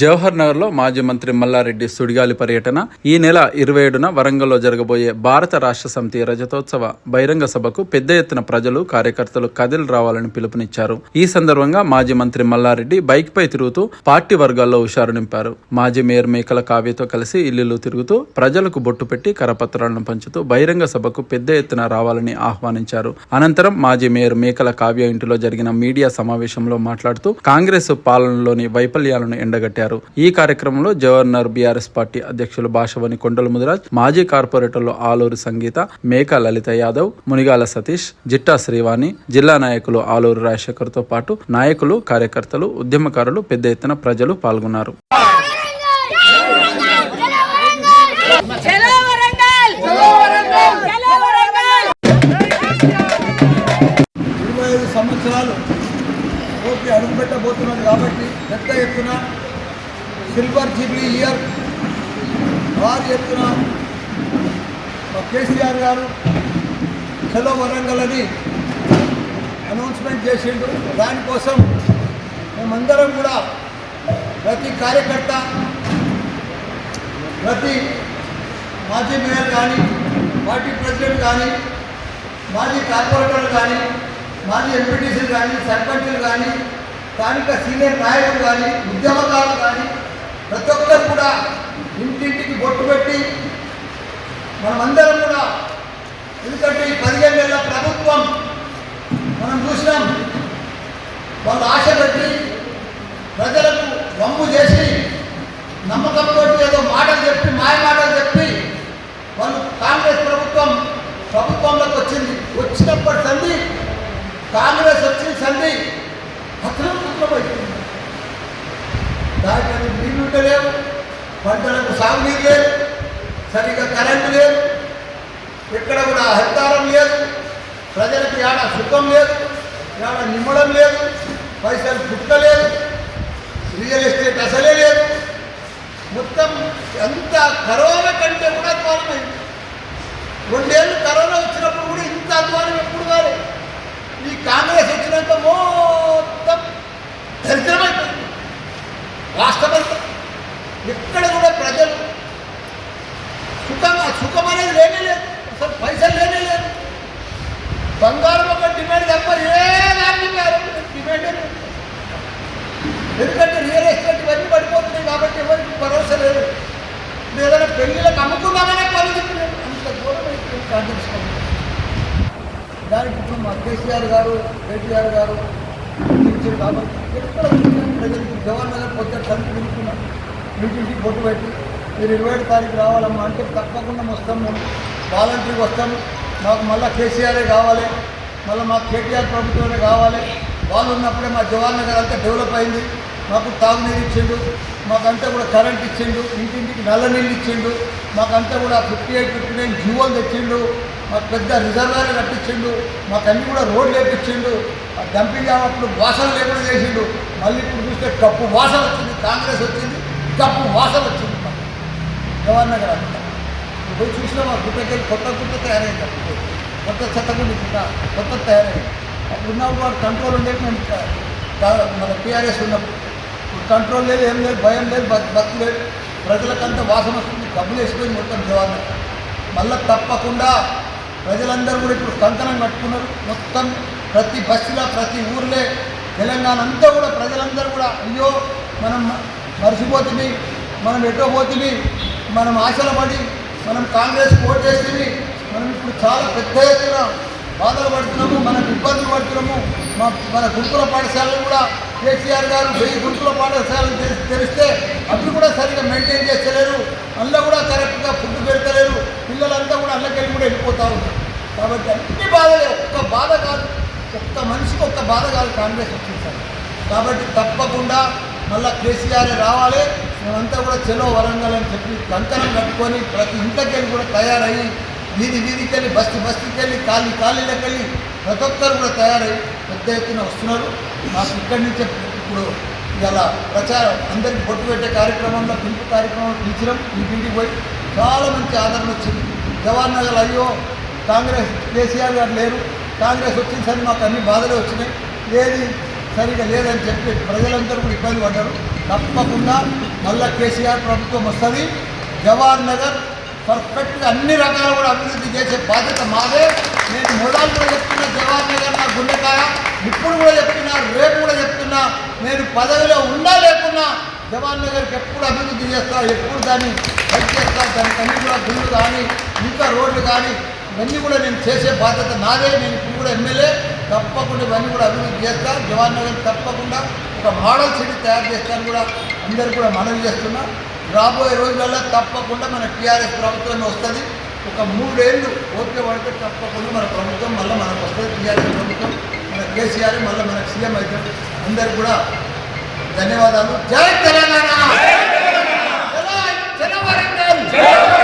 జవహర్ నగర్ లో మాజీ మంత్రి మల్లారెడ్డి సుడిగాలి పర్యటన. ఈ నెల 27న వరంగల్లో జరగబోయే భారత రాష్ట్ర సమితి రజతోత్సవ బహిరంగ సభకు పెద్ద ఎత్తున ప్రజలు, కార్యకర్తలు కదిలి రావాలని పిలుపునిచ్చారు. ఈ సందర్భంగా మాజీ మంత్రి మల్లారెడ్డి బైక్ పై తిరుగుతూ పార్టీ వర్గాల్లో హుషారు నింపారు. మాజీ మేయర్ మేకల కావ్యతో కలిసి ఇల్లు తిరుగుతూ ప్రజలకు బొట్టు పెట్టి కరపత్రాలను పంచుతూ బహిరంగ సభకు పెద్ద ఎత్తున రావాలని ఆహ్వానించారు. అనంతరం మాజీ మేయర్ మేకల కావ్య ఇంటిలో జరిగిన మీడియా సమావేశంలో మాట్లాడుతూ కాంగ్రెస్ పాలనలోని వైఫల్యాలను ఎండగట్టారు. ఈ కార్యక్రమంలో జవహర్ బీఆర్ఎస్ పార్టీ అధ్యక్షులు భాషవని కొండల ముదిరాజ్, మాజీ కార్పొరేటర్లు ఆలూరి సంగీత, మేక లలిత యాదవ్, మునిగాల సతీష్, జిట్టా శ్రీవాణి, జిల్లా నాయకులు ఆలూరి రాజశేఖర్ తో పాటు నాయకులు, కార్యకర్తలు, ఉద్యమకారులు పెద్ద ఎత్తున ప్రజలు పాల్గొన్నారు. అడుగుపెట్టబోతున్నది కాబట్టి పెద్ద ఎత్తున సిల్వర్ జూబ్లీ ఇయర్ భారీ ఎత్తున కేసీఆర్ గారు చలో వరంగల్ అని అనౌన్స్మెంట్ చేసిండు. దానికోసం మేమందరం కూడా ప్రతి కార్యకర్త, ప్రతి మాజీ మేయర్ కానీ, పార్టీ ప్రెసిడెంట్ కానీ, మాజీ కార్పొరేటర్లు కానీ, మాజీ ఎంపీటీసీలు కానీ, సర్పంచులు కానీ, స్థానిక సీనియర్ నాయకులు కానీ, ఉద్యమకారులు కానీ ప్రతి ఒక్కరు కూడా ఇంటింటికి బొట్టు పెట్టి మనమందరం కూడా, ఎందుకంటే ఈ 15 ఏళ్ల ప్రభుత్వం మనం చూసినాం, వాళ్ళు ఆశ పెట్టి ప్రజలకు వమ్ము చేసి నమ్మకంతో ఏదో మాటలు చెప్పి, మాయ మాటలు చెప్పి వాళ్ళు కాంగ్రెస్ ప్రభుత్వంలోకి వచ్చినప్పటి సంది కాంగ్రెస్ వచ్చిన సంది దానికి నీళ్లు లేవు, పంటలకు సాగునీరు లేదు, సరిగ్గా కరెంటు లేదు, ఎక్కడ కూడా హరితారం లేదు, ప్రజలకు ఏడ సుఖం లేదు, ఏడ నిమ్మడం లేదు, పైసలు పుట్టలేదు, రియల్ ఎస్టేట్ అసలే లేదు. మొత్తం అంత కరోనా కంటే కూడా అధ్వానమైంది. 2 ఏళ్ళు కరోనా వచ్చినప్పుడు కూడా ఇంత అధ్వానం ఎప్పుడు కాలేదు. ఈ కాంగ్రెస్ వచ్చినాక మొత్తం దరిద్రమైపోయింది. రాష్ట్రమంతా ఎక్కడ కూడా ప్రజలు సుఖం అనేది లేనే లేదు, అసలు పైసలు లేనే లేదు. బంగారం ఒక డిమాండ్ తప్ప ఏ దాన్ని డిమాండ్ లేదు. ఎందుకంటే రియల్ ఎస్టేట్ ఇవన్నీ పడిపోతున్నాయి కాబట్టి ఎవరికి భరోసా లేదు. ఏదైనా పెళ్లిళ్ళకి అమ్ముకున్నామనే పరిస్థితి లేదు. అంత దూరం అయిపోయింది కాంగ్రెస్ ప్రభుత్వం. దానికి ఇప్పుడు మా కేసీఆర్ గారు, కేటీఆర్ గారు ఇచ్చారు కాబట్టి ఎక్కడ ప్రజలకు జవహర్ నగర్ పొద్దున కలిసి పిలుచుకున్నాం. ఇంటింటికి బొట్టు పెట్టి మీరు 27 తారీఖు రావాలమ్మా అంటే తప్పకుండా వస్తాం, మేము వాలంటీర్కి వస్తాము. మాకు మళ్ళీ కేసీఆరే కావాలి, మళ్ళీ మాకు కేటీఆర్ ప్రభుత్వమే కావాలి. వాళ్ళు ఉన్నప్పుడే మా జవహర్ నగర్ అంతా డెవలప్ అయింది. మాకు తాగునీరు ఇచ్చిండు, మాకంతా కూడా కరెంట్ ఇచ్చిండు, ఇంటింటికి నల్ల నీళ్ళు ఇచ్చిండు, మాకంతా కూడా 58, 59 జీవోలు తెచ్చిండు, మాకు పెద్ద రిజర్వాయర్ కట్టించిండు, మాకు అన్ని కూడా రోడ్లు వేపించిండు. ఆ డంపింగ్ అప్పుడు వాసన లేకుండా చేసిండు. మళ్ళీ ఇప్పుడు చూస్తే కప్పు వాసన వచ్చింది. కాంగ్రెస్ వచ్చింది, కప్పు వాసన వచ్చింది. జవహర్ నగర్ అంతా పోయి చూసినా మా గుట్టకెళ్ళి కొత్త తయారైంది. అప్పుడు కొత్త చెత్తకుండా కొత్త తయారైంది. అప్పుడు ఉన్నప్పుడు వాడు కంట్రోల్ ఉండేది. మేము మన టీఆర్ఎస్ ఉన్నప్పుడు ఇప్పుడు కంట్రోల్ లేదు, ఏం లేదు, భయం లేదు, బతుకు లేదు. ప్రజలకంతా వాసన వస్తుంది, డబ్బులు వేసిపోయింది మొత్తం జవహర్ నగర్. మళ్ళీ తప్పకుండా ప్రజలందరూ కూడా ఇప్పుడు కంకణం కట్టుకున్నారు. మొత్తం ప్రతి బస్సులో, ప్రతి ఊర్లే, తెలంగాణ అంతా కూడా ప్రజలందరూ కూడా అయ్యో మనం మర్చిపోతుంది, మనం ఎటో పోతుంది, మనం ఆశలు పడి మనం కాంగ్రెస్ ఓటు చేస్తుంది, మనం ఇప్పుడు చాలా పెద్ద ఎత్తున బాధలు పడుతున్నాము, మనం ఇబ్బందులు పడుతున్నాము. మన గురుకుల పాఠశాలలు కూడా కేసీఆర్ గారు 1000 గురుకుల పాఠశాలలు తెరిస్తే అవి కూడా సరిగ్గా మెయింటైన్ చేస్తలేరు. అందులో కూడా కరెక్ట్గా ఫుడ్ పెడతలేరు. పిల్లలంతా కూడా అల్లకెళ్ళి కూడా వెళ్ళిపోతూ ఉంటారు. కాబట్టి అన్ని బాధలే, ఒక్క బాధ కాదు, ఒక్క మనిషికి ఒక్క బాధ కాదు కాంగ్రెస్ వచ్చేసారు. కాబట్టి తప్పకుండా మళ్ళీ కేసీఆర్ రావాలి. మేమంతా కూడా చలో వరంగల్ అని చెప్పి కంకణం కట్టుకొని ప్రతి ఇంట్లోకెళ్ళి కూడా తయారయ్యి వీధికి వెళ్ళి, బస్తీకి వెళ్ళి, ఖాళీలకు వెళ్ళి ప్రతి ఒక్కరు కూడా తయారయ్యి పెద్ద ఎత్తున వస్తున్నారు. మాకు ఇక్కడి నుంచే ఇప్పుడు ఇలా ప్రచారం అందరికీ బొట్టు పెట్టే కార్యక్రమంలో పిలుపు కార్యక్రమంలో పిలిచినాం. ఇంటింటికి పోయి చాలా మంచి ఆదరణ వచ్చింది. జవహర్ నగర్ అయ్యో కాంగ్రెస్ కేసీఆర్ గారు లేరు, కాంగ్రెస్ వచ్చిన సరే మాకు అన్ని బాధలే వచ్చినాయి, ఏది సరిగా లేదని చెప్పి ప్రజలందరూ కూడా ఇబ్బంది పడ్డారు. తప్పకుండా మళ్ళా కేసీఆర్ ప్రభుత్వం వస్తుంది. జవహర్ నగర్ పర్ఫెక్ట్గా అన్ని రకాలు కూడా అభివృద్ధి చేసే బాధ్యత మాదే. నేను మొదలు కూడా చెప్తున్నా, జవహర్ నగర్ నా గుండెకాయ. ఇప్పుడు కూడా చెప్తున్నా, రేపు కూడా చెప్తున్నా, నేను పదవిలో ఉన్నా లేకున్నా జవహర్ నగర్కి ఎప్పుడు అభివృద్ధి చేస్తా, ఎప్పుడు దాన్ని హెల్ప్ చేస్తా. దానికి అన్ని కూడా గుళ్ళు కానీ ఇంకా రోడ్లు కానీ ఇవన్నీ కూడా నేను చేసే బాధ్యత నాదే. నేను ఇప్పుడు కూడా ఎమ్మెల్యే, తప్పకుండా ఇవన్నీ కూడా అభివృద్ధి చేస్తా. జవహర్ నగర్ తప్పకుండా ఒక మోడల్ సిటీ తయారు చేస్తాను కూడా అందరూ కూడా మనవి చేస్తున్నా. రాబోయే రోజులలో తప్పకుండా మన టీఆర్ఎస్ ప్రభుత్వం వస్తుంది. ఒక 3 ఏళ్ళు ఓపిక పడితే తప్పకుండా మన ప్రభుత్వం మళ్ళీ మనకు వస్తుంది. టీఆర్ఎస్ ప్రభుత్వం, మన కేసీఆర్ మళ్ళీ మనకు సీఎం అవుతాడు. అందరికి కూడా ధన్యవాదాలు. జై తెలంగాణ. జై వరంగల్.